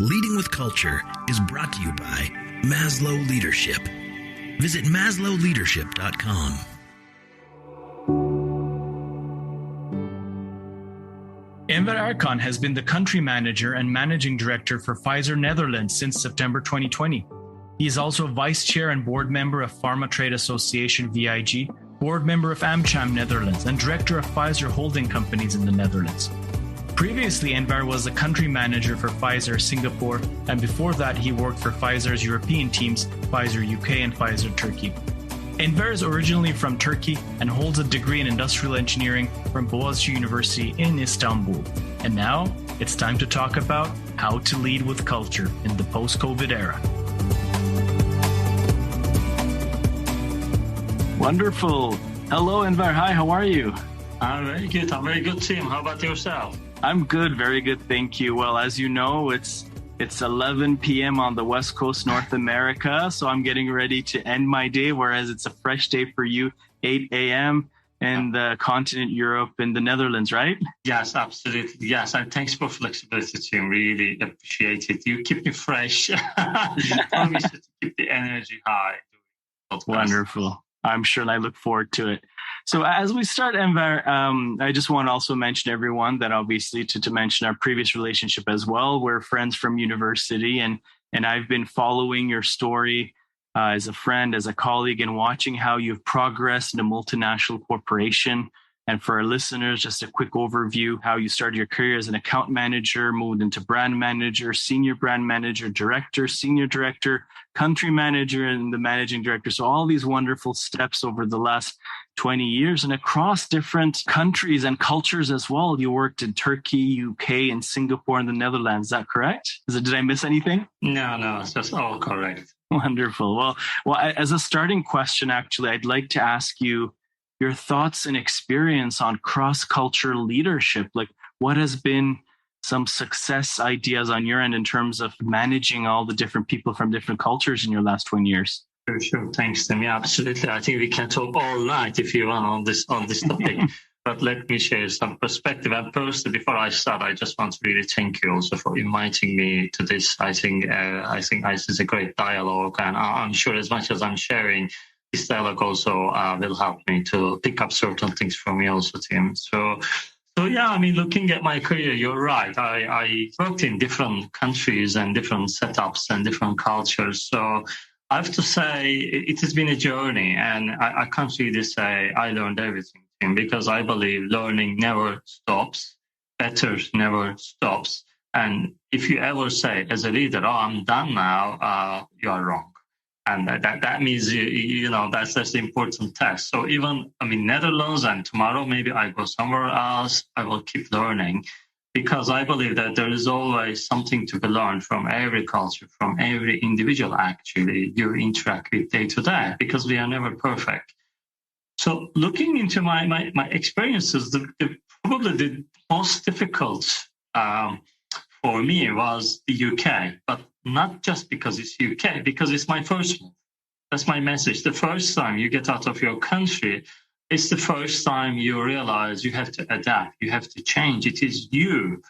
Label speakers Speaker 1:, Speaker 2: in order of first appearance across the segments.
Speaker 1: Leading with Culture is brought to you by Maslow Leadership. Visit maslowleadership.com.
Speaker 2: Enver Erkan has been the country manager and managing director for Pfizer Netherlands since September 2020. He is also vice chair and board member of Pharma Trade Association VIG, board member of AmCham Netherlands, and director of Pfizer holding companies in the Netherlands. Previously, Enver was the country manager for Pfizer Singapore, and before that, he worked for Pfizer's European teams, Pfizer UK and Pfizer Turkey. Enver is originally from Turkey and holds a degree in industrial engineering from Boğaziçi University in Istanbul. And now, it's time to talk about how to lead with culture in the post-COVID era. Wonderful. Hello, Enver. Hi, how are you?
Speaker 3: I'm very good. I'm very good, Tim. How about yourself?
Speaker 2: I'm good. Very good. Thank you. Well, as you know, it's 11 p.m. on the West Coast, North America. So I'm getting ready to end my day, whereas it's a fresh day for you, 8 a.m. in the continent Europe in the Netherlands, right?
Speaker 3: Yes, absolutely. Yes. And thanks for flexibility, Tim. Really appreciate it. You keep me fresh. Promise to keep the energy high.
Speaker 2: Wonderful. I'm sure, and I look forward to it. So as we start, Enver, I just want to also mention everyone that obviously to mention our previous relationship as well. We're friends from university, and I've been following your story as a friend, as a colleague, and watching how you've progressed in a multinational corporation. And for our listeners, just a quick overview, how you started your career as an account manager, moved into brand manager, senior brand manager, director, senior director, country manager, and the managing director. So all these wonderful steps over the last 20 years and across different countries and cultures as well. You worked in Turkey, UK, and Singapore, and the Netherlands. Is that correct? Did I miss anything?
Speaker 3: No, that's all correct.
Speaker 2: Wonderful. Well, as a starting question, actually, I'd like to ask you your thoughts and experience on cross-cultural leadership. Like, what has been some success ideas on your end in terms of managing all the different people from different cultures in your last 20 years?
Speaker 3: Sure. Thanks, Tim. Yeah, absolutely. I think we can talk all night if you want on this topic. But let me share some perspective. And first, before I start, I just want to really thank you also for inviting me to this. I think this is a great dialogue, and I'm sure as much as I'm sharing, this dialogue also will help me to pick up certain things from you also, Tim. So yeah, I mean, looking at my career, you're right. I worked in different countries and different setups and different cultures. So I have to say it has been a journey, and I can't really say I learned everything, Tim, because I believe learning never stops, better never stops. And if you ever say as a leader, oh, I'm done now, you are wrong. And that means, that's the important test. So even, Netherlands, and tomorrow maybe I go somewhere else, I will keep learning, because I believe that there is always something to be learned from every culture, from every individual, actually, you interact with day to day, because we are never perfect. So looking into my experiences, probably the most difficult for me was the UK, but not just because it's UK, because it's my first move. That's my message. The first time you get out of your country, it's the first time you realize you have to adapt, you have to change. It is you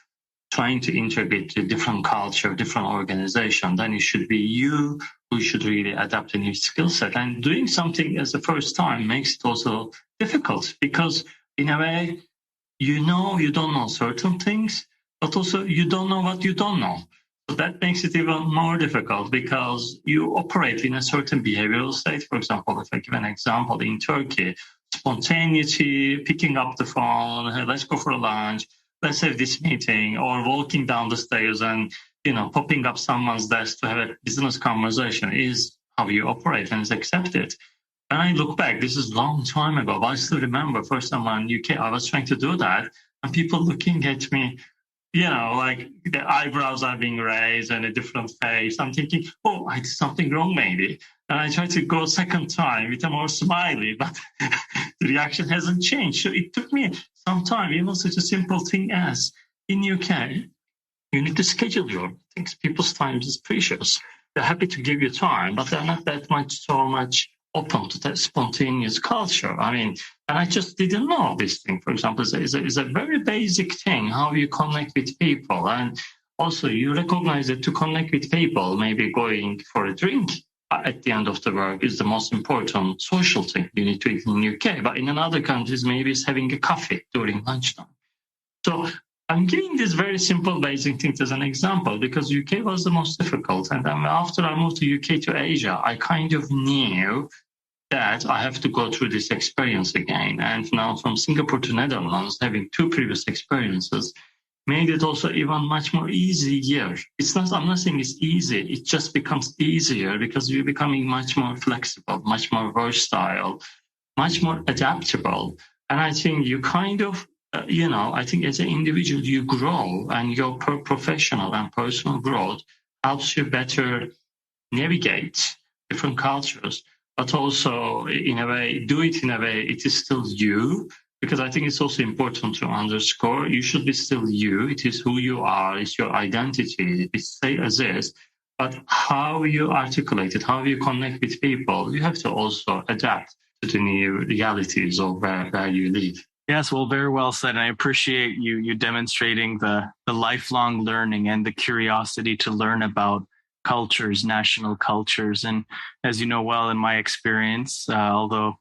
Speaker 3: trying to integrate to different culture, different organization. Then it should be you who should really adapt a new skill set. And doing something as the first time makes it also difficult, because in a way, you don't know certain things, but also you don't know what you don't know. So that makes it even more difficult, because you operate in a certain behavioral state. For example, if I give an example, in Turkey, spontaneity, picking up the phone, hey, let's go for lunch, let's have this meeting, or walking down the stairs and, popping up someone's desk to have a business conversation is how you operate, and is accepted. When I look back, this is a long time ago, but I still remember first time in UK, I was trying to do that, and people looking at me, like the eyebrows are being raised and a different face. I'm thinking, oh, I did something wrong maybe. And I try to go second time with a more smiley, but the reaction hasn't changed. So it took me some time, even such a simple thing as in UK, you need to schedule your things. People's time is precious. They're happy to give you time, but they're not so much open to that spontaneous culture. And I just didn't know this thing. For example, is a very basic thing, how you connect with people. And also you recognize that to connect with people, maybe going for a drink at the end of the work is the most important social thing you need to eat in the UK. But in other countries, maybe it's having a coffee during lunchtime. So I'm giving these very simple, basic things as an example because UK was the most difficult. And then after I moved to UK to Asia, I kind of knew that I have to go through this experience again. And now from Singapore to Netherlands, having two previous experiences, made it also even much more easier. I'm not saying it's easy. It just becomes easier because you're becoming much more flexible, much more versatile, much more adaptable. And I think you kind of, I think as an individual, you grow and your professional and personal growth helps you better navigate different cultures, but also in a way, do it in a way it is still you. Because I think it's also important to underscore, you should be still you. It is who you are. It's your identity. It's say as is. But how you articulate it, how you connect with people, you have to also adapt to the new realities of where you live.
Speaker 2: Yes, well, very well said. And I appreciate you demonstrating the lifelong learning and the curiosity to learn about cultures, national cultures. And as you know well, in my experience, although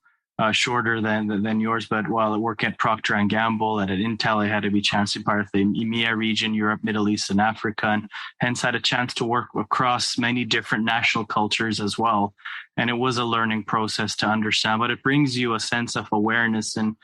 Speaker 2: shorter than yours, but while I work at Procter & Gamble and at Intel, I had to be chancellor part of the EMEA region, Europe, Middle East, and Africa, and hence had a chance to work across many different national cultures as well. And it was a learning process to understand, but it brings you a sense of awareness and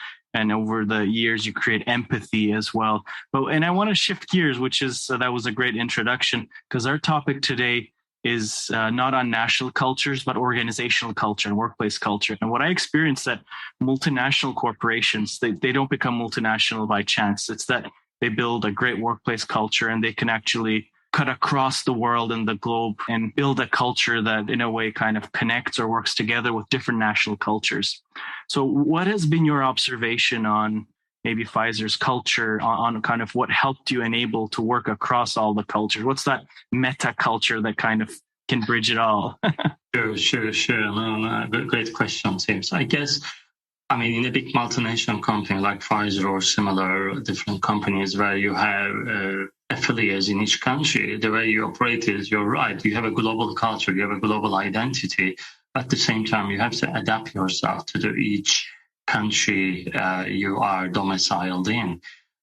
Speaker 2: over the years you create empathy as well. And I want to shift gears, which is that was a great introduction because our topic today is not on national cultures, but organizational culture and workplace culture. And what I experienced that multinational corporations, they don't become multinational by chance. It's that they build a great workplace culture and they can actually cut across the world and the globe and build a culture that in a way kind of connects or works together with different national cultures. So what has been your observation on maybe Pfizer's culture, on kind of what helped you enable to work across all the cultures? What's that meta culture that kind of can bridge it all?
Speaker 3: Sure. No, great question, Tim. So I guess, in a big multinational company like Pfizer or similar different companies where you have affiliates in each country, the way you operate is, you're right, you have a global culture, you have a global identity. At the same time, you have to adapt yourself to each country you are domiciled in,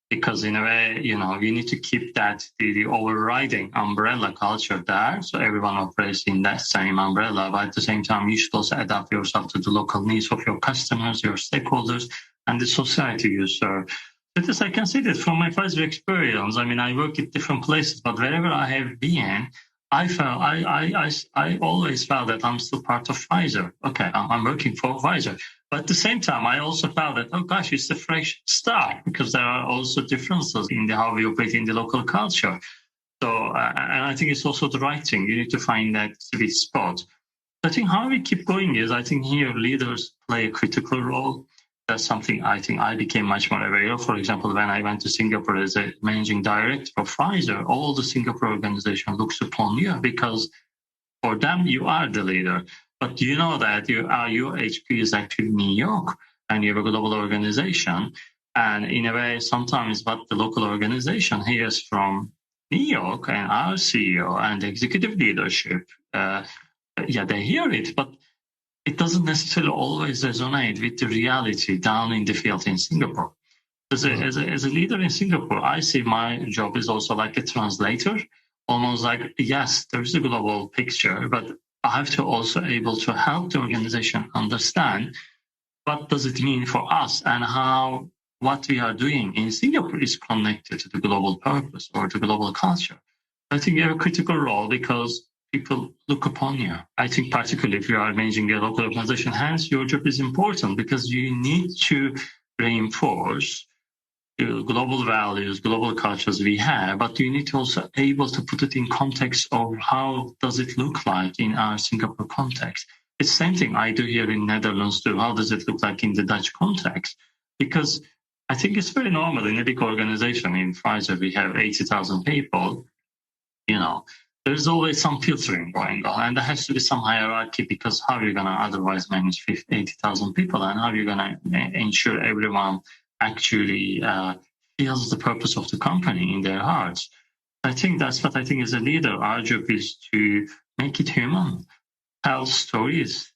Speaker 3: because in a way, you need to keep that the overriding umbrella culture there, so everyone operates in that same umbrella. But at the same time, you should also adapt yourself to the local needs of your customers, your stakeholders, and the society you serve. But as I can say that from my Pfizer experience, I work at different places, but wherever I have been, I always felt that I'm still part of Pfizer. Okay, I'm working for Pfizer. But at the same time, I also felt that, oh gosh, it's a fresh start, because there are also differences in how we operate in the local culture. So, and I think it's also the right thing. You need to find that sweet spot. I think how we keep going is, I think here leaders play a critical role. That's something I think I became much more aware of. For example, when I went to Singapore as a managing director of Pfizer, all the Singapore organization looks upon you, because for them, you are the leader. But you know that your HQ is actually New York, and you have a global organization. And in a way, sometimes what the local organization hears from New York and our CEO and the executive leadership, they hear it, but it doesn't necessarily always resonate with the reality down in the field in Singapore. As a leader in Singapore, I see my job is also like a translator, almost like, yes, there's a global picture, but I have to also able to help the organization understand what does it mean for us, and how what we are doing in Singapore is connected to the global purpose or the global culture. I think you have a critical role because people look upon you. I think particularly if you are managing a local organization, hence your job is important, because you need to reinforce the global values, global cultures we have, but you need to also able to put it in context of how does it look like in our Singapore context. It's the same thing I do here in Netherlands too. How does it look like in the Dutch context? Because I think it's very normal in a big organization. In Pfizer, we have 80,000 people, there's always some filtering going on, and there has to be some hierarchy, because how are you going to otherwise manage 80,000 people, and how are you going to ensure everyone actually feels the purpose of the company in their hearts? I think that's what I think as a leader, our job is to make it human, tell stories,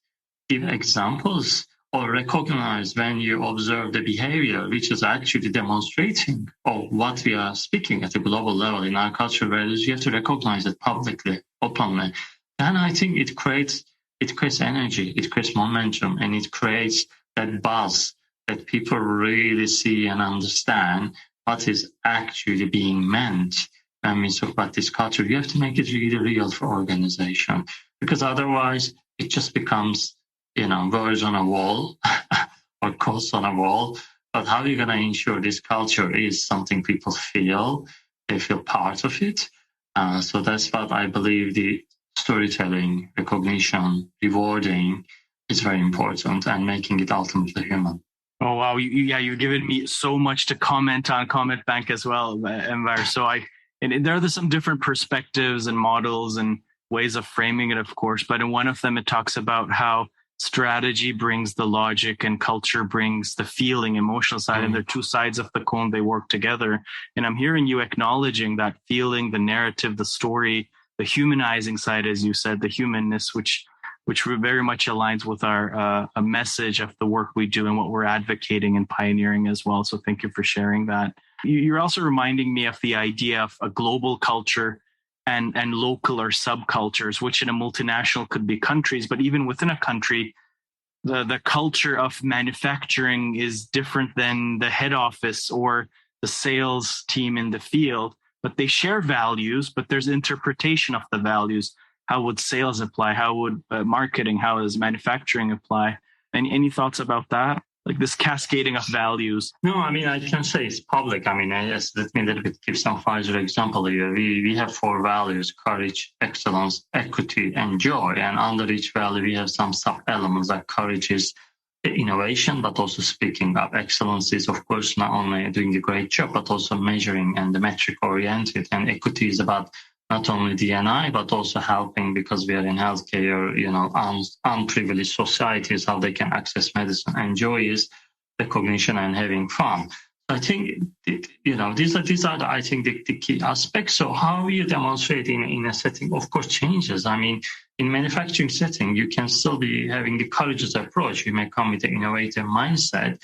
Speaker 3: give examples, or recognize when you observe the behavior, which is actually demonstrating of what we are speaking at a global level in our cultural values. You have to recognize it publicly, openly. And I think it creates energy, it creates momentum, and it creates that buzz that people really see and understand what is actually being meant when we talk about this culture. You have to make it really real for organization, because otherwise it just becomes, words on a wall or quotes on a wall. But how are you going to ensure this culture is something people feel, they feel part of it? So that's what I believe the storytelling, recognition, rewarding is very important, and making it ultimately human.
Speaker 2: Oh, wow. You're giving me so much to comment on Comment Bank as well, Enver. So and there are some different perspectives and models and ways of framing it, of course. But in one of them, it talks about how strategy brings the logic and culture brings the feeling, emotional side. And they're two sides of the coin. They work together. And I'm hearing you acknowledging that feeling, the narrative, the story, the humanizing side, as you said, the humanness, which very much aligns with our a message of the work we do and what we're advocating and pioneering as well. So thank you for sharing that. You're also reminding me of the idea of a global culture and local or subcultures, which in a multinational could be countries, but even within a country, the culture of manufacturing is different than the head office or the sales team in the field, but they share values, but there's interpretation of the values. How would sales apply? How would marketing, how does manufacturing apply? Any thoughts about that? Like this cascading of values?
Speaker 3: No, I mean, I can say it's public. I mean, yes, let me a little bit give some Pfizer example here. We have 4 values: courage, excellence, equity, and joy. And under each value, we have some sub-elements. Like courage is innovation, but also speaking up. Excellence is, of course, not only doing a great job, but also measuring and the metric oriented. And equity is about not only D&I, but also helping, because we are in healthcare, unprivileged societies, how they can access medicine. And joy is recognition and having fun. I think, these are I think, the key aspects. So how you demonstrate in a setting, of course, changes. I mean, in manufacturing setting, you can still be having the courageous approach. You may come with an innovative mindset.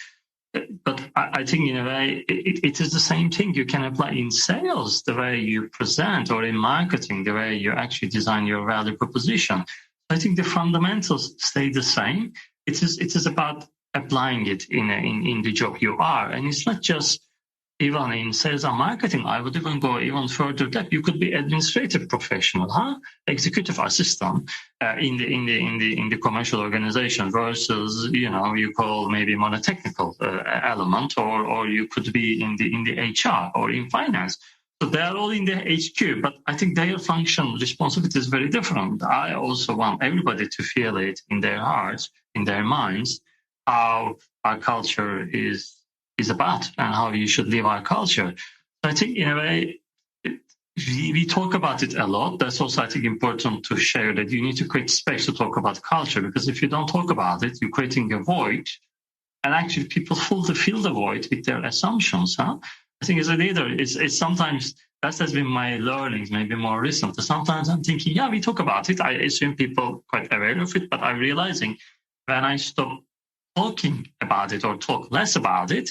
Speaker 3: But I think in a way, it is the same thing you can apply in sales, the way you present, or in marketing, the way you actually design your value proposition. I think the fundamentals stay the same. It is about applying it in the job you are. And it's not just even in sales and marketing. I would even go even further depth. You could be administrative professional, executive assistant in the commercial organization versus you call maybe more a technical element, or you could be in the HR or in finance. So they are all in the HQ, but I think their function responsibility is very different. I also want everybody to feel it in their hearts, in their minds, how our culture is about and how you should live our culture. So I think in a way, we talk about it a lot. That's also, I think, important to share that you need to create space to talk about culture, because if you don't talk about it, you're creating a void, and actually people feel the void with their assumptions. I think as a leader, it's sometimes, that has been my learnings, maybe more recent. Sometimes I'm thinking, we talk about it. I assume people quite aware of it, but I'm realizing when I stop talking about it or talk less about it,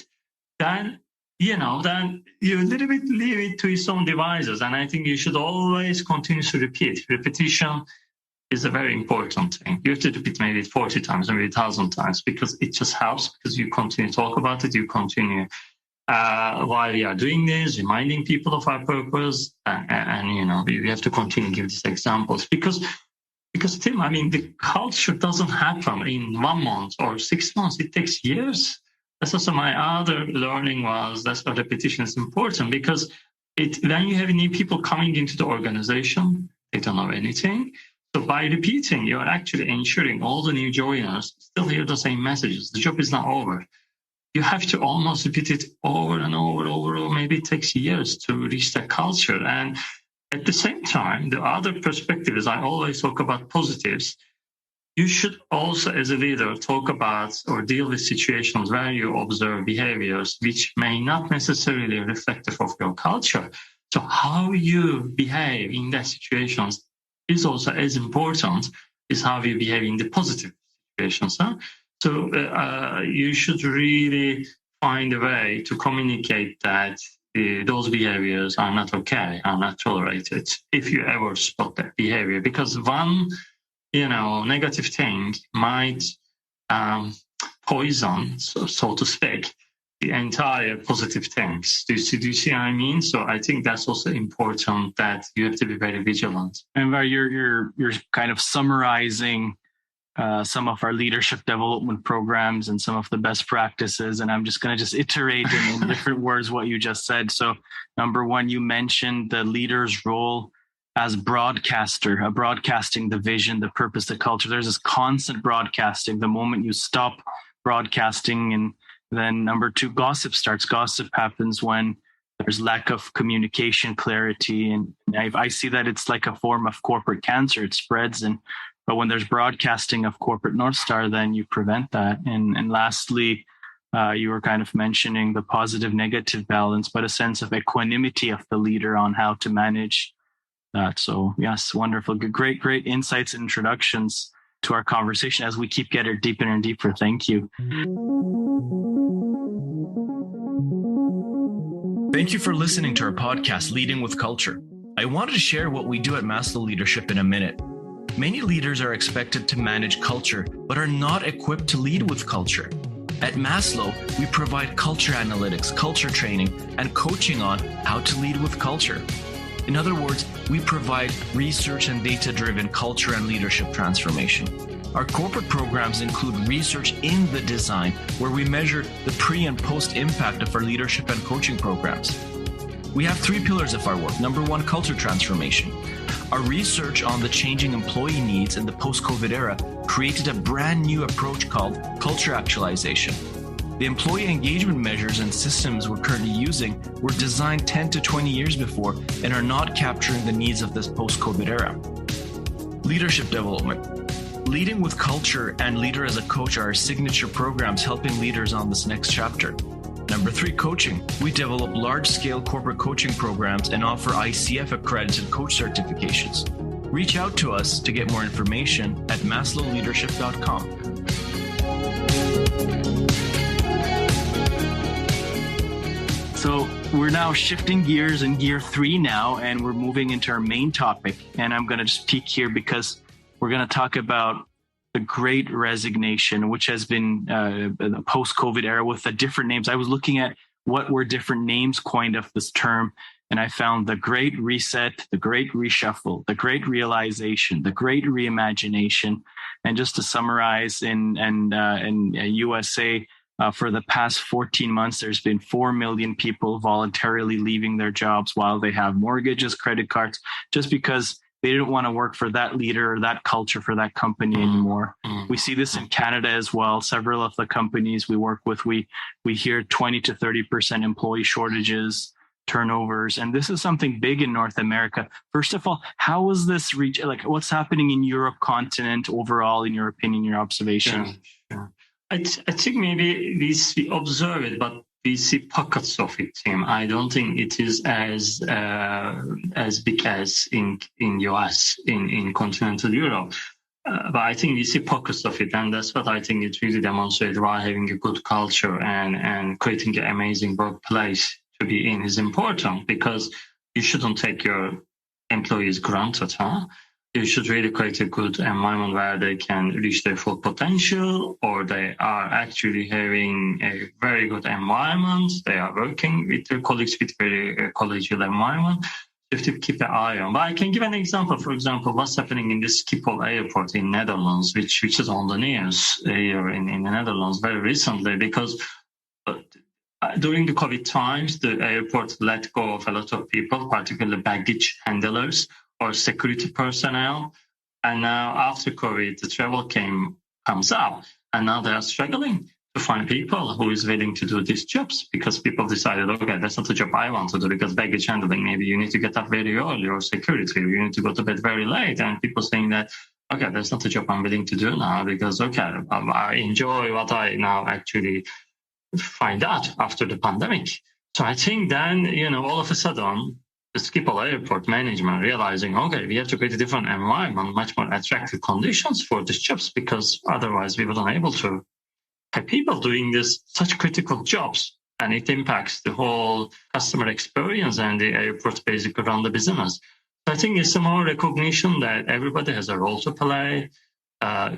Speaker 3: then you a little bit leave it to its own devices. And I think you should always continue to repeat. Repetition is a very important thing. You have to repeat maybe 40 times, maybe 1,000 times, because it just helps, because you continue to talk about it. You continue while we are doing this, reminding people of our purpose. And we have to continue to give these examples, because Tim, I mean, the culture doesn't happen in 1 month or 6 months. It takes years. That's also my other learning was that's why repetition is important, because when you have new people coming into the organization, they don't know anything. So by repeating, you're actually ensuring all the new joiners still hear the same messages. The job is not over. You have to almost repeat it over and over. Maybe it takes years to reach that culture. And at the same time, the other perspective is I always talk about positives. you should also, as a leader, talk about or deal with situations where you observe behaviors which may not necessarily reflective of your culture. So how you behave in that situations is also as important as how you behave in the positive situations. So you should really find a way to communicate that those behaviors are not okay, are not tolerated, if you ever spot that behavior. Because one, negative thing might poison, so to speak, the entire positive things. Do you see what I mean? So I think that's also important, that you have to be very vigilant.
Speaker 2: And you're kind of summarizing some of our leadership development programs and some of the best practices. And I'm just going to iterate in different words what you just said. So number one, you mentioned the leader's role as broadcasting the vision, the purpose, the culture. There's this constant broadcasting. The moment you stop broadcasting, and then number two, gossip starts. Gossip happens when there's lack of communication, clarity. And I see that it's like a form of corporate cancer. It spreads. But when there's broadcasting of corporate North Star, then you prevent that. And lastly, you were kind of mentioning the positive negative balance, but a sense of equanimity of the leader on how to manage that. So yes, wonderful. Great insights and introductions to our conversation as we keep getting deeper and deeper. Thank you.
Speaker 1: Thank you for listening to our podcast, Leading with Culture. I wanted to share what we do at Maslow Leadership in a minute. Many leaders are expected to manage culture, but are not equipped to lead with culture. At Maslow, we provide culture analytics, culture training, and coaching on how to lead with culture. In other words, we provide research and data-driven culture and leadership transformation. Our corporate programs include research in the design, where we measure the pre and post impact of our leadership and coaching programs. We have 3 pillars of our work. Number 1, culture transformation. Our research on the changing employee needs in the post-COVID era created a brand new approach called culture actualization. The employee engagement measures and systems we're currently using were designed 10 to 20 years before and are not capturing the needs of this post-COVID era. Leadership development. Leading with Culture and Leader as a Coach are our signature programs helping leaders on this next chapter. Number 3, coaching. We develop large-scale corporate coaching programs and offer ICF-accredited coach certifications. Reach out to us to get more information at maslowleadership.com.
Speaker 2: So we're now shifting gears in gear 3 now, and we're moving into our main topic. And I'm going to just peek here because we're going to talk about the Great Resignation, which has been the post-COVID era with the different names. I was looking at what were different names coined of this term, and I found the Great Reset, the Great Reshuffle, the Great Realization, the Great Reimagination. And just to summarize, in USA, for the past 14 months, there's been 4 million people voluntarily leaving their jobs while they have mortgages, credit cards, just because they didn't want to work for that leader or that culture for that company anymore. We see this in Canada as well. Several of the companies we work with, we hear 20 to 30% employee shortages, turnovers, and this is something big in North America. First of all, how is this reach? Like, what's happening in Europe continent overall, in your opinion, your observation?
Speaker 3: Sure. I think maybe we observe it, but we see pockets of it, Tim. I don't think it is as big as in US, in continental Europe. But I think we see pockets of it, and that's what I think it really demonstrates why having a good culture and creating an amazing workplace to be in is important, because you shouldn't take your employees granted, You should really create a good environment where they can reach their full potential, or they are actually having a very good environment. They are working with their colleagues with very collegial environment. You have to keep an eye on. But I can give an example. For example, what's happening in the Schiphol airport in Netherlands, which is on the news here in the Netherlands very recently, because during the COVID times, the airport let go of a lot of people, particularly baggage handlers or security personnel. And now after COVID, the travel comes up, and now they are struggling to find people who is willing to do these jobs, because people decided, okay, that's not the job I want to do, because baggage handling, maybe you need to get up very early, or security, you need to go to bed very late. And people saying that, okay, that's not a job I'm willing to do now because, okay, I enjoy what I now actually find out after the pandemic. So I think then, all of a sudden, the Schiphol Airport management realizing, okay, we have to create a different environment, much more attractive conditions for these jobs, because otherwise we weren't able to have people doing such critical jobs. And it impacts the whole customer experience and the airport basically run the business. So I think it's a more recognition that everybody has a role to play,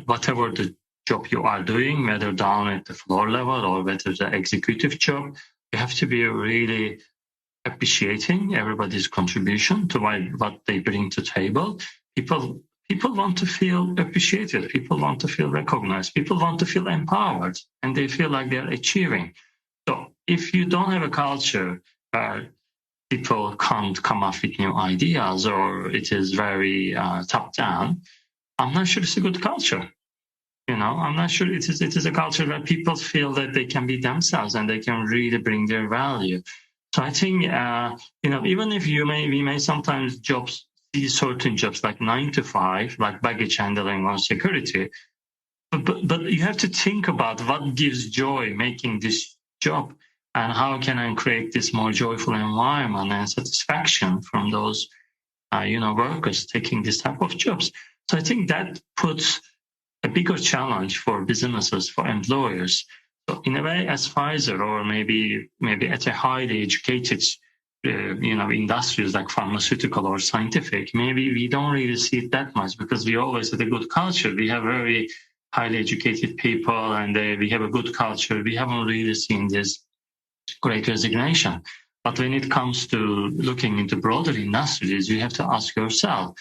Speaker 3: whatever the job you are doing, whether down at the floor level or whether the executive job, you have to be really appreciating everybody's contribution to what they bring to the table. People want to feel appreciated. People want to feel recognized. People want to feel empowered, and they feel like they're achieving. So if you don't have a culture where people can't come up with new ideas or it is very top down, I'm not sure it's a good culture. I'm not sure it is a culture where people feel that they can be themselves and they can really bring their value. So I think, even if we may sometimes see certain jobs like 9 to 5, like baggage handling or security, but you have to think about what gives joy making this job and how can I create this more joyful environment and satisfaction from those, workers taking this type of jobs. So I think that puts a bigger challenge for businesses, for employers. So in a way, as Pfizer or maybe at a highly educated, industries like pharmaceutical or scientific, maybe we don't really see it that much because we always have a good culture. We have very highly educated people and we have a good culture. We haven't really seen this great resignation. But when it comes to looking into broader industries, you have to ask yourself,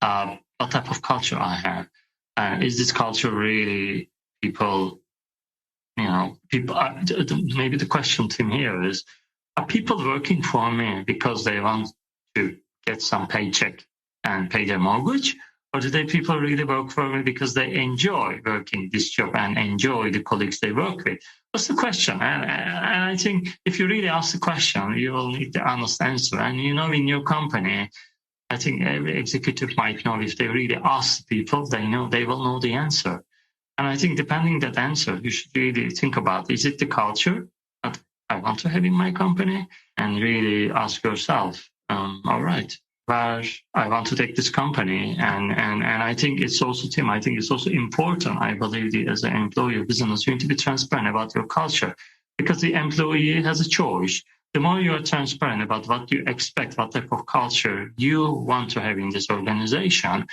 Speaker 3: what type of culture I have? Is this culture really people, maybe the question, Tim, here is, are people working for me because they want to get some paycheck and pay their mortgage? Or do people really work for me because they enjoy working this job and enjoy the colleagues they work with? What's the question? And I think if you really ask the question, you will need the honest answer. And, in your company, I think every executive might know if they really ask people, they will know the answer. And I think depending on that answer, you should really think about, is it the culture that I want to have in my company? And really ask yourself, all right, where I want to take this company. And I think it's also, Tim, I think it's also important, I believe, as an employer business, you need to be transparent about your culture because the employee has a choice. The more you are transparent about what you expect, what type of culture you want to have in this organization,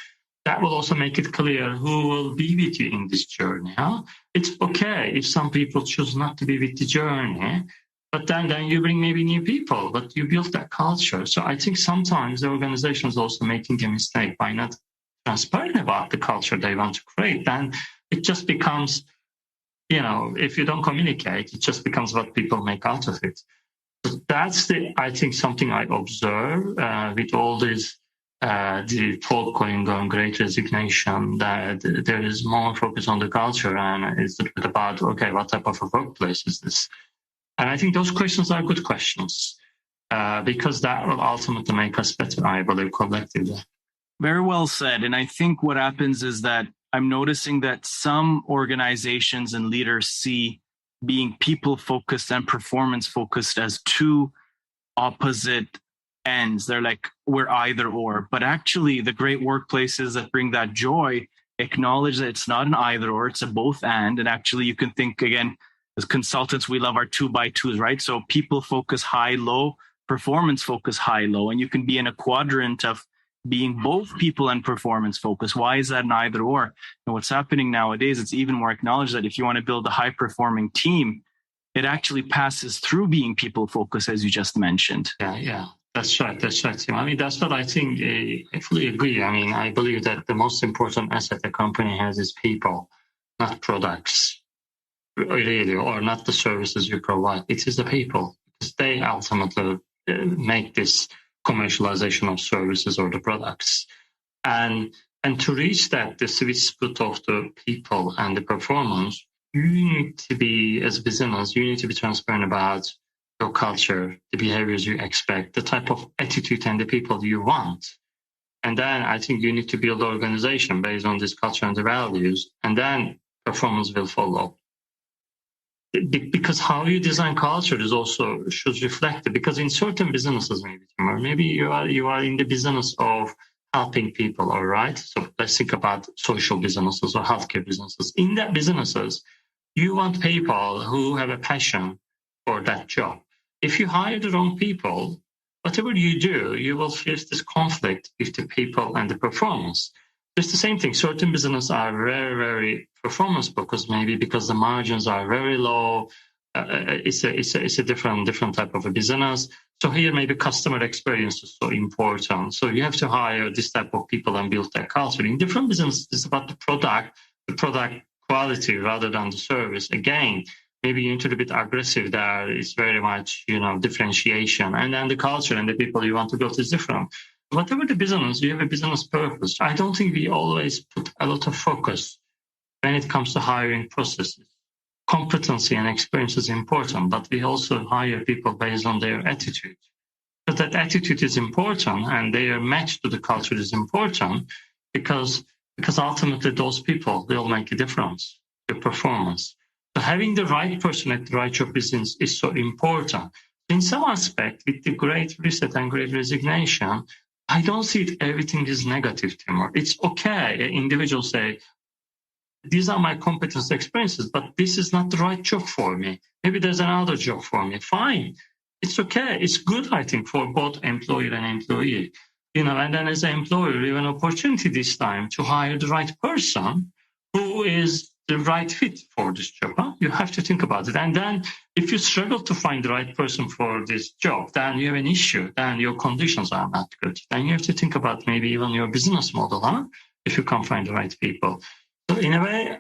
Speaker 3: that will also make it clear who will be with you in this journey. It's okay if some people choose not to be with the journey, but then you bring maybe new people, but you build that culture. So I think sometimes the organization is also making a mistake by not transparent about the culture they want to create. Then it just becomes, if you don't communicate, it just becomes what people make out of it. So that's I think something I observe with all this, the talk going on, great resignation, that there is more focus on the culture and it's about, okay, what type of a workplace is this? And I think those questions are good questions because that will ultimately make us better, I believe, collectively.
Speaker 2: Very well said. And I think what happens is that I'm noticing that some organizations and leaders see being people-focused and performance-focused as two opposite ends. They're like, we're either or. But actually, the great workplaces that bring that joy acknowledge that it's not an either or, it's a both and. And actually, you can think, again, as consultants, we love our 2x2s, right? So people focus high, low, performance focus high, low. And you can be in a quadrant of being both people and performance focused. Why is that an either or? And what's happening nowadays, it's even more acknowledged that if you want to build a high performing team, it actually passes through being people focused, as you just mentioned.
Speaker 3: Yeah. That's right, Tim. I mean, that's what I think. I fully agree. I mean, I believe that the most important asset a company has is people, not products, really, or not the services you provide. It is the people, because they ultimately make this commercialization of services or the products. And to reach that, the sweet spot of the people and the performance, you need to be, as a business, you need to be transparent about your culture, the behaviors you expect, the type of attitude and the people you want. And then I think you need to build the organization based on this culture and the values, and then performance will follow. Because how you design culture is also should reflect it. Because in certain businesses, maybe you are in the business of helping people, all right? So let's think about social businesses or healthcare businesses. In that businesses, you want people who have a passion for that job. If you hire the wrong people, whatever you do, you will face this conflict with the people and the performance. It's the same thing. Certain businesses are very, very performance focused, maybe because the margins are very low. It's a different type of a business. So here, maybe customer experience is so important. So you have to hire this type of people and build that culture. In different businesses, it's about the product quality rather than the service. Again, maybe you need to be a bit aggressive there. It's very much, differentiation. And then the culture and the people you want to build is different. Whatever the business, you have a business purpose. I don't think we always put a lot of focus when it comes to hiring processes. Competency and experience is important, but we also hire people based on their attitude. But that attitude is important, and their match to the culture is important because ultimately those people will make a difference, the performance. So having the right person at the right job is so important. In some aspect, with the great reset and great resignation, I don't see it everything is negative, Timur. It's okay. Individuals say, these are my competence experiences, but this is not the right job for me. Maybe there's another job for me. Fine. It's okay. It's good, I think, for both employer and employee. And then as an employer, you have an opportunity this time to hire the right person who is the right fit for this job. Huh? You have to think about it. And then if you struggle to find the right person for this job, then you have an issue. Then your conditions are not good. Then you have to think about maybe even your business model, if you can't find the right people. So in a way,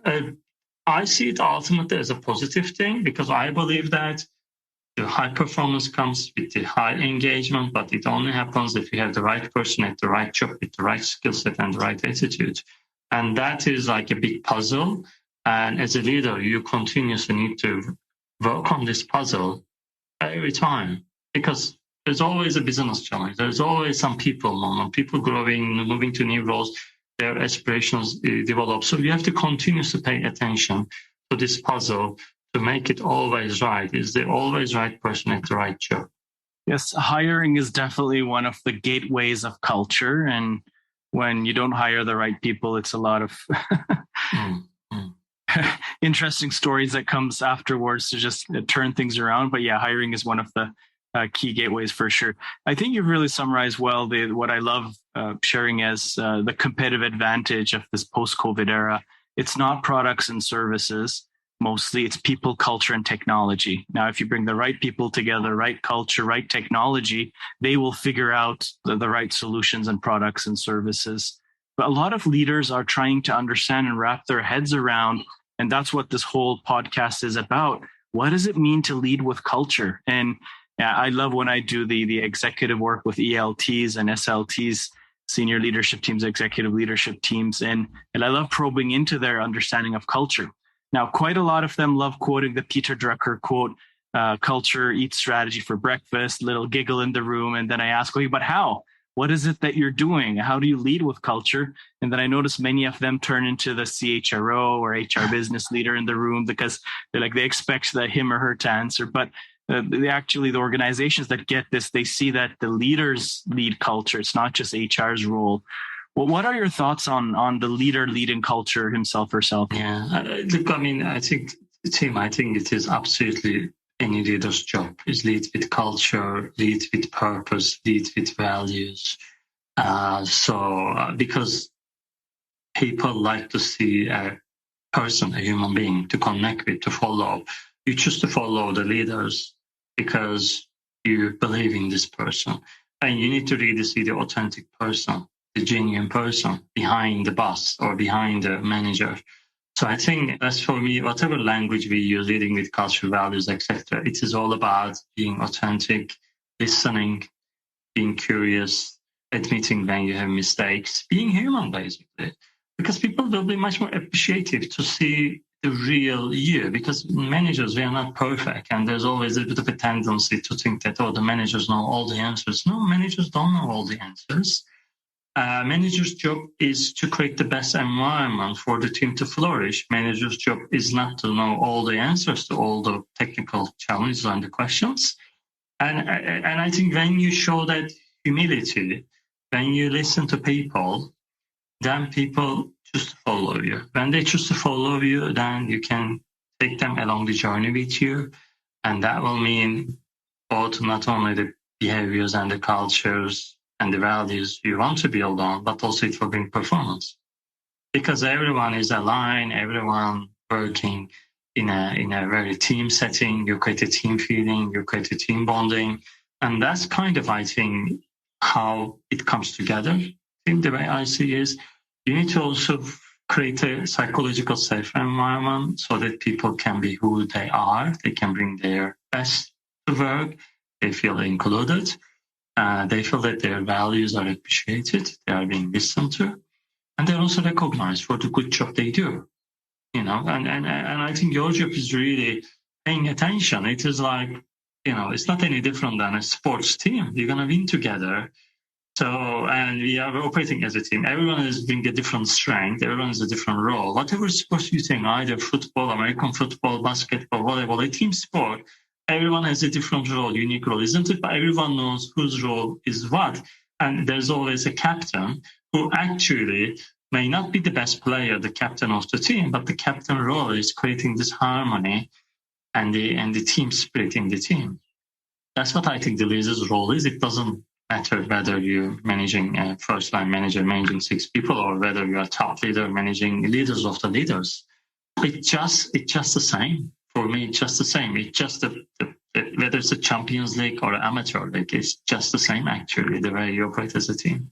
Speaker 3: I see it ultimately as a positive thing because I believe that the high performance comes with the high engagement, but it only happens if you have the right person at the right job with the right skill set and the right attitude. And that is like a big puzzle. And as a leader, you continuously need to work on this puzzle every time because there's always a business challenge. There's always some people growing, moving to new roles, their aspirations develop. So you have to continuously pay attention to this puzzle to make it always right. Is the always right person at the right job?
Speaker 2: Yes, hiring is definitely one of the gateways of culture. And when you don't hire the right people, it's a lot of interesting stories that comes afterwards to just turn things around. But yeah, hiring is one of the key gateways for sure. I think you've really summarized well what I love sharing as the competitive advantage of this post-COVID era. It's not products and services. Mostly it's people, culture, and technology. Now, if you bring the right people together, right culture, right technology, they will figure out the right solutions and products and services. But a lot of leaders are trying to understand and wrap their heads around, and that's what this whole podcast is about. What does it mean to lead with culture? And I love when I do the executive work with ELTs and SLTs, senior leadership teams, executive leadership teams, and I love probing into their understanding of culture. Now, quite a lot of them love quoting the Peter Drucker quote, culture eats strategy for breakfast, little giggle in the room. And then I ask, but how? What is it that you're doing? How do you lead with culture? And then I notice many of them turn into the CHRO or HR business leader in the room because they expect that him or her to answer. But the organizations that get this, they see that the leaders lead culture. It's not just HR's role. Well, what are your thoughts on the leader leading culture himself, herself?
Speaker 3: Yeah, look, I think, Tim, it is absolutely any leader's job is lead with culture, lead with purpose, lead with values. Because people like to see a person, a human being to connect with, to follow. You choose to follow the leaders because you believe in this person. And you need to really see the authentic person, the genuine person behind the boss or behind the manager. So I think that's for me, whatever language we use, leading with cultural values, etc., it is all about being authentic, listening, being curious, admitting when you have mistakes, being human, basically. Because people will be much more appreciative to see the real you, because managers, we are not perfect. And there's always a bit of a tendency to think that, the managers know all the answers. No, managers don't know all the answers. Manager's job is to create the best environment for the team to flourish. Manager's job is not to know all the answers to all the technical challenges and the questions. And I think when you show that humility, when you listen to people, then people choose to follow you. When they choose to follow you, then you can take them along the journey with you. And that will mean both not only the behaviors and the cultures and the values you want to build on, but also it will bring performance. Because everyone is aligned, everyone working in a very team setting, you create a team feeling, you create a team bonding. And that's kind of, I think, how it comes together. I think the way I see is you need to also create a psychological safe environment so that people can be who they are. They can bring their best to work. They feel included. They feel that their values are appreciated. They are being listened to. And they're also recognized for the good job they do. And I think your job is really paying attention. It is like, it's not any different than a sports team. You're going to win together. So, and we are operating as a team. Everyone is bringing a different strength. Everyone has a different role. Whatever sport you think, either football, American football, basketball, volleyball, a team sport, everyone has a different role, unique role, isn't it? But everyone knows whose role is what. And there's always a captain who actually may not be the best player, the captain of the team, but the captain role is creating this harmony and the team spirit in the team. That's what I think the leader's role is. It doesn't matter whether you're managing a first-line manager, managing 6 people, or whether you're a top leader managing leaders of the leaders. It's just the same. For me, it's just the same. It's just whether it's a Champions League or an amateur league, it's just the same, actually, the way you operate as a team.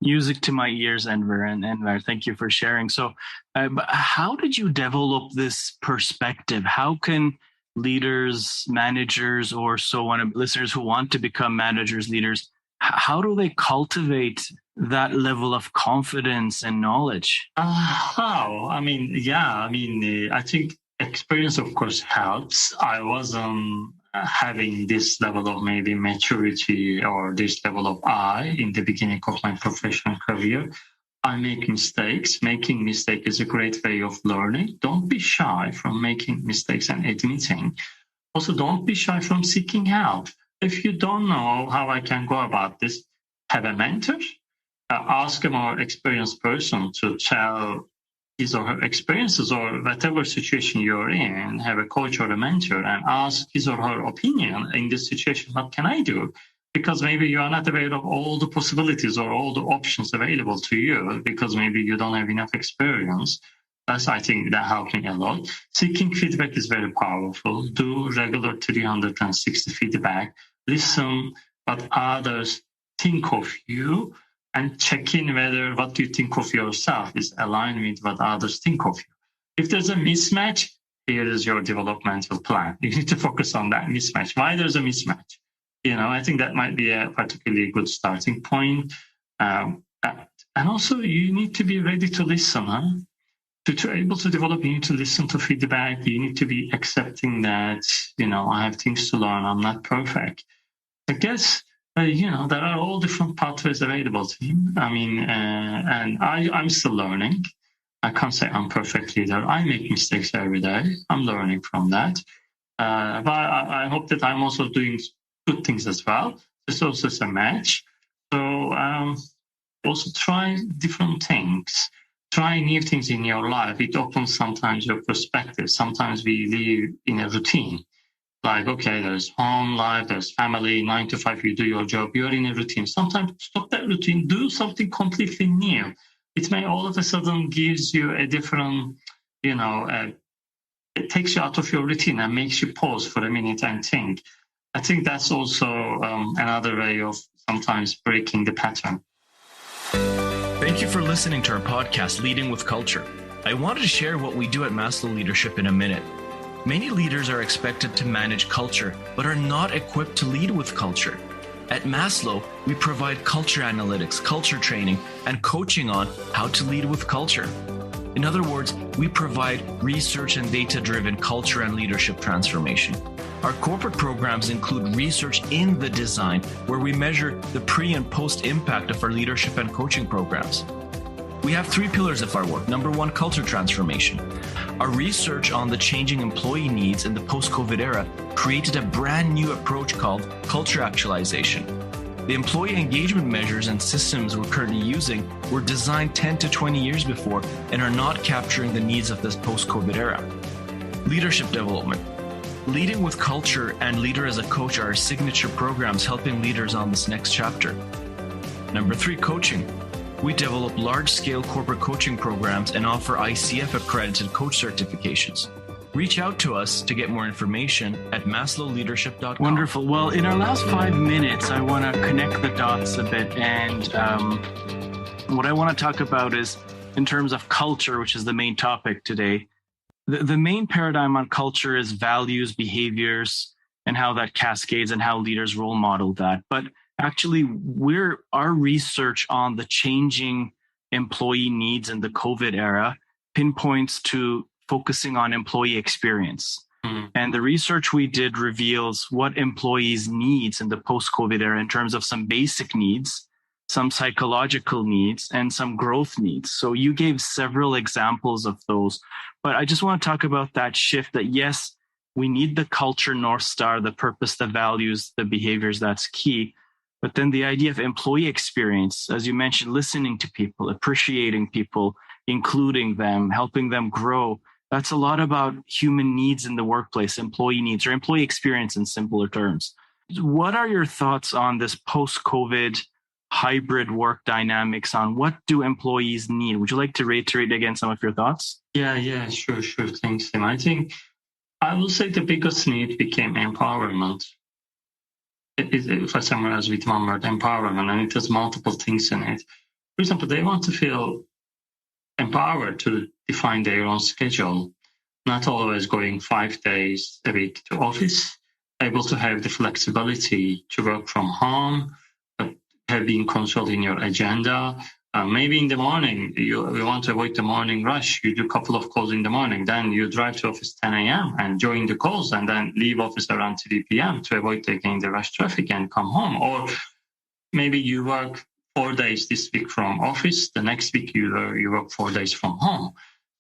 Speaker 2: Music to my ears, Enver. And Enver, thank you for sharing. So how did you develop this perspective? How can leaders, managers, or so on, listeners who want to become managers, leaders, how do they cultivate that level of confidence and knowledge?
Speaker 3: I think experience, of course, helps. I wasn't having this level of maybe maturity or this level of I in the beginning of my professional career. I make mistakes. Making mistakes is a great way of learning. Don't be shy from making mistakes and admitting. Also, don't be shy from seeking help. If you don't know how I can go about this, have a mentor. Ask a more experienced person to tell his or her experiences, or whatever situation you're in, have a coach or a mentor and ask his or her opinion in this situation. What can I do? Because maybe you are not aware of all the possibilities or all the options available to you because maybe you don't have enough experience. I think that helped me a lot. Seeking feedback is very powerful. Do regular 360 feedback. Listen what others think of you and check in whether what you think of yourself is aligned with what others think of you. If there's a mismatch, here is your developmental plan. You need to focus on that mismatch. Why there's a mismatch? I think that might be a particularly good starting point. And also, you need to be ready to listen. To be able to develop, you need to listen to feedback. You need to be accepting that, I have things to learn. I'm not perfect. I guess, there are all different pathways available to me. And I'm still learning. I can't say I'm perfect leader. I make mistakes every day. I'm learning from that. But I hope that I'm also doing good things as well. It's also a match. So also try different things. Try new things in your life. It opens sometimes your perspective. Sometimes we live in a routine. Like, okay, there's home life, there's family, 9 to 5, you do your job, you're in a routine. Sometimes stop that routine, do something completely new. It may all of a sudden gives you a different, it takes you out of your routine and makes you pause for a minute and think. I think that's also another way of sometimes breaking the pattern.
Speaker 1: Thank you for listening to our podcast, Leading with Culture. I wanted to share what we do at Maslow Leadership in a minute. Many leaders are expected to manage culture, but are not equipped to lead with culture. At Maslow, we provide culture analytics, culture training, and coaching on how to lead with culture. In other words, we provide research and data-driven culture and leadership transformation. Our corporate programs include research in the design, where we measure the pre and post impact of our leadership and coaching programs. We have 3 pillars of our work. Number 1, culture transformation. Our research on the changing employee needs in the post-COVID era created a brand new approach called culture actualization. The employee engagement measures and systems we're currently using were designed 10 to 20 years before and are not capturing the needs of this post-COVID era. Leadership development. Leading with Culture and Leader as a Coach are our signature programs helping leaders on this next chapter. Number 3, coaching. We develop large-scale corporate coaching programs and offer ICF-accredited coach certifications. Reach out to us to get more information at maslowleadership.com.
Speaker 2: Wonderful. Well, in our last 5 minutes, I want to connect the dots a bit. And what I want to talk about is in terms of culture, which is the main topic today. The main paradigm on culture is values, behaviors, and how that cascades and how leaders role model that. But actually, our research on the changing employee needs in the COVID era pinpoints to focusing on employee experience. And the research we did reveals what employees' needs in the post-COVID era in terms of some basic needs, some psychological needs, and some growth needs. So you gave several examples of those. But I just want to talk about that shift that, yes, we need the culture North Star, the purpose, the values, the behaviors, that's key. But then the idea of employee experience, as you mentioned, listening to people, appreciating people, including them, helping them grow. That's a lot about human needs in the workplace, employee needs, or employee experience in simpler terms. What are your thoughts on this post-COVID hybrid work dynamics on what do employees need? Would you like to reiterate again some of your thoughts?
Speaker 3: Yeah, sure. Thanks, Tim. I think I will say the biggest need became empowerment. If I summarize with one word, empowerment, and it has multiple things in it. For example, they want to feel empowered to define their own schedule, not always going 5 days a week to office, able to have the flexibility to work from home, having control in your agenda. Maybe in the morning, you want to avoid the morning rush. You do a couple of calls in the morning, then you drive to office 10 a.m. and join the calls and then leave office around 3 p.m. to avoid taking the rush traffic and come home. Or maybe you work 4 days this week from office. The next week you work 4 days from home.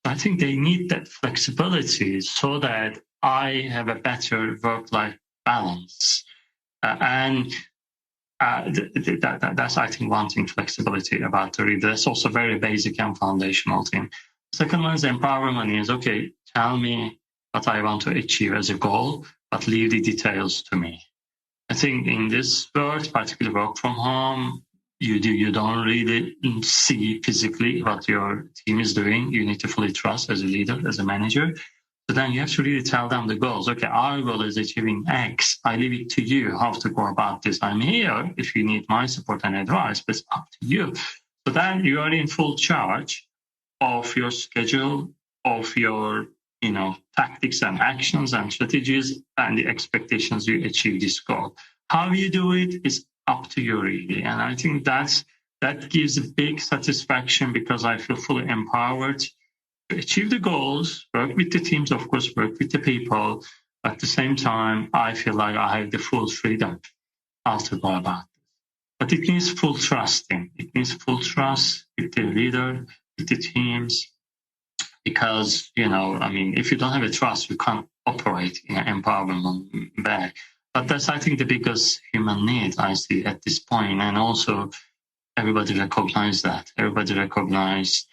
Speaker 3: I think they need that flexibility so that I have a better work-life balance. That's, I think, one thing, flexibility about the reader. That's also very basic and foundational thing. Second one is empowerment is, okay, tell me what I want to achieve as a goal, but leave the details to me. I think in this world, particularly work from home, you don't really see physically what your team is doing. You need to fully trust as a leader, as a manager. So then you have to really tell them the goals. Okay, our goal is achieving X. I leave it to you how to go about this. I'm here if you need my support and advice, but it's up to you. So then you are in full charge of your schedule, of your tactics and actions and strategies and the expectations you achieve this goal. How you do it is up to you really. And I think that gives a big satisfaction because I feel fully empowered to achieve the goals, work with the teams, of course, work with the people. At the same time, I feel like I have the full freedom how to go about it. But it needs full trusting. It needs full trust with the leader, with the teams, because, if you don't have a trust, you can't operate in an empowerment way. But that's, I think, the biggest human need I see at this point. And also, everybody recognize that. Everybody recognize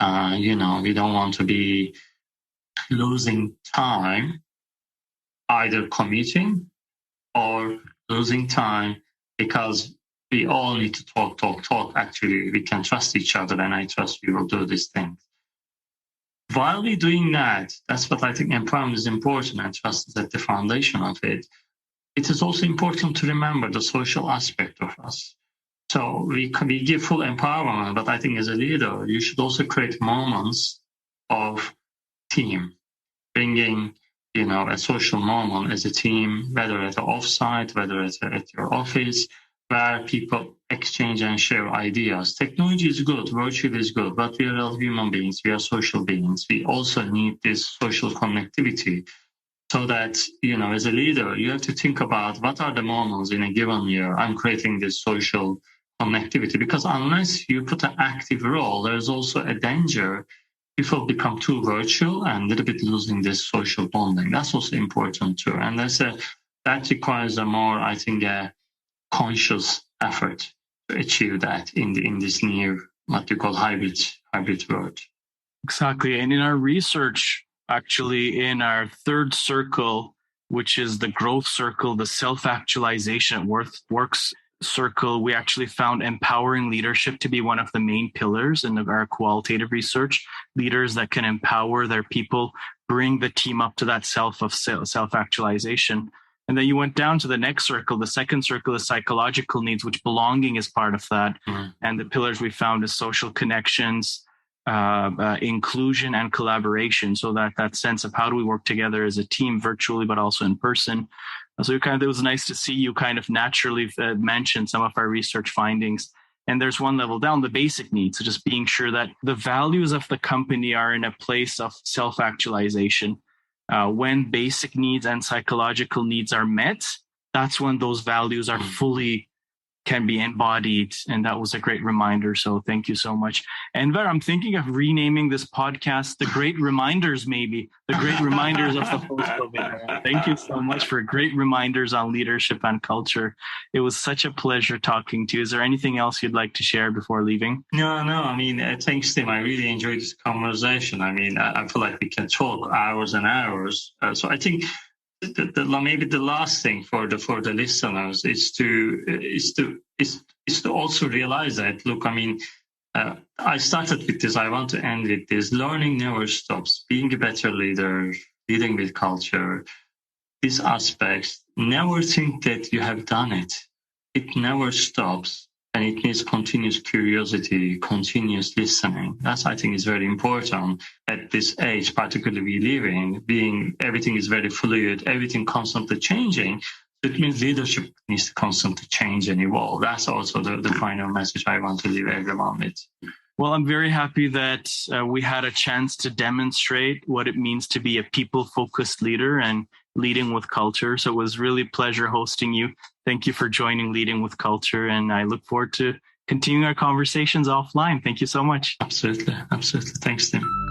Speaker 3: we don't want to be losing time either commuting or losing time because we all need to talk. Actually, we can trust each other and I trust we will do these things. While we're doing that, that's what I think empowerment is important and trust is at the foundation of it. It is also important to remember the social aspect of us. So we give full empowerment, but I think as a leader, you should also create moments of team, bringing, a social moment as a team, whether at the offsite, whether at your office, where people exchange and share ideas. Technology is good, virtual is good, but we are all human beings, we are social beings. We also need this social connectivity. So that, as a leader, you have to think about what are the moments in a given year I'm creating this social connectivity. Because unless you put an active role, there's also a danger people become too virtual and a little bit losing this social bonding. That's also important too. And that requires a more, I think, a conscious effort to achieve that in this new, what you call hybrid world.
Speaker 2: Exactly. And in our research, actually, in our third circle, which is the growth circle, the self-actualization works circle, we actually found empowering leadership to be one of the main pillars in our qualitative research. Leaders that can empower their people, bring the team up to that self-actualization. And then you went down to the next circle. The second circle is psychological needs, which belonging is part of that. Mm. And the pillars we found is social connections, inclusion and collaboration. So that sense of how do we work together as a team virtually, but also in person. So it was nice to see you kind of naturally mention some of our research findings. And there's one level down, the basic needs. So just being sure that the values of the company are in a place of self-actualization. When basic needs and psychological needs are met, that's when those values are can be embodied. And that was a great reminder. So thank you so much. Enver, I'm thinking of renaming this podcast The Great Reminders, maybe. The Great Reminders of the Post-COVID era. Thank you so much for great reminders on leadership and culture. It was such a pleasure talking to you. Is there anything else you'd like to share before leaving?
Speaker 3: No. I mean, thanks, Tim. I really enjoyed this conversation. I mean, I feel like we can talk hours and hours. So I think maybe the last thing for the listeners is to also realize that, look, I mean, I started with this, I want to end with this. Learning never stops. Being a better leader, leading with culture, these aspects, never think that you have done it. It never stops. And it needs continuous curiosity, continuous listening. That's, I think, is very important at this age, particularly we live in, everything is very fluid, everything constantly changing. It means leadership needs to constantly change and evolve. That's also the final message I want to leave everyone with.
Speaker 2: Well, I'm very happy that we had a chance to demonstrate what it means to be a people-focused leader and leading with culture. So it was really a pleasure hosting you. Thank you for joining Leading with Culture. And I look forward to continuing our conversations offline. Thank you so much.
Speaker 3: Absolutely. Thanks, Tim.